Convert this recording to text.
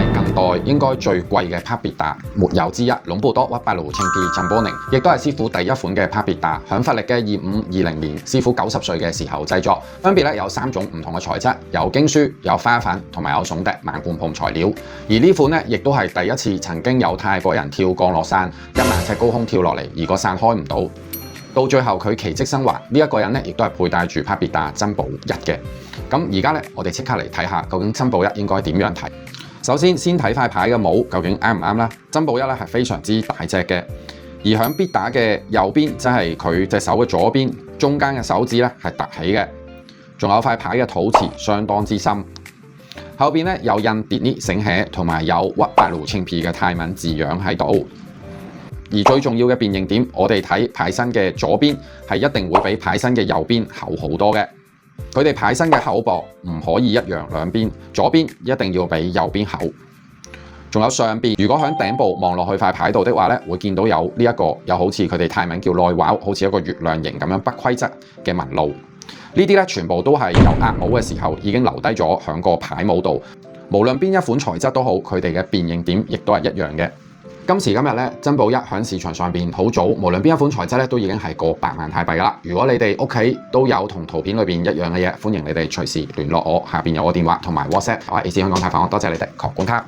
係近代應該最貴嘅帕別達沒有之一，隆布多屈巴魯清 P 陳波寧，亦都係師傅第一款嘅帕別達，響發力嘅2520年，師傅90歲嘅時候製作，分別咧有3種唔同嘅材質，有經書、有花粉同埋有松笛萬罐篷材料。而呢款咧亦都係第一次曾經有泰國人跳降落傘1萬尺高空跳落嚟，而個傘開唔到。到最後佢奇蹟生還，呢一個人咧亦都係佩戴住帕別達珍寶1嘅。咁而家咧，我哋即刻嚟睇下究竟珍寶1應該點樣睇。首先睇塊牌嘅帽究竟啱唔啱啦。珍寶1咧係非常之大隻嘅，而響必打嘅右邊，即係佢隻手嘅左邊，中間嘅手指咧係凸起嘅，仲有塊牌嘅肚臍相當之深。後邊咧有印 Disney 醒起同埋有屈巴魯清 P 嘅泰文字樣喺度。而最重要嘅辨認點，我哋睇牌身嘅左邊係一定會比牌身嘅右邊厚好多嘅。佢哋牌身嘅厚薄唔可以一樣，兩邊左邊一定要比右邊厚。仲有上邊，如果響頂部望落去塊牌度的話咧，會見到有呢一個有好似佢哋泰文叫內畫，好似一個月亮形咁樣不規則嘅紋路。呢啲咧全部都係有壓帽嘅時候已經留低咗響個牌帽度。無論邊一款材質都好，佢哋嘅辨認點亦都係一樣嘅。今時今日咧，珍寶1喺市場上邊好早，無論邊一款材質咧，都已經係過百萬泰幣噶啦。如果你哋屋企都有同圖片裏邊一樣嘅嘢，歡迎你哋隨時聯絡我，下邊有我電話同埋 WhatsApp，我係 AC 香港泰房，多謝你哋，求觀看。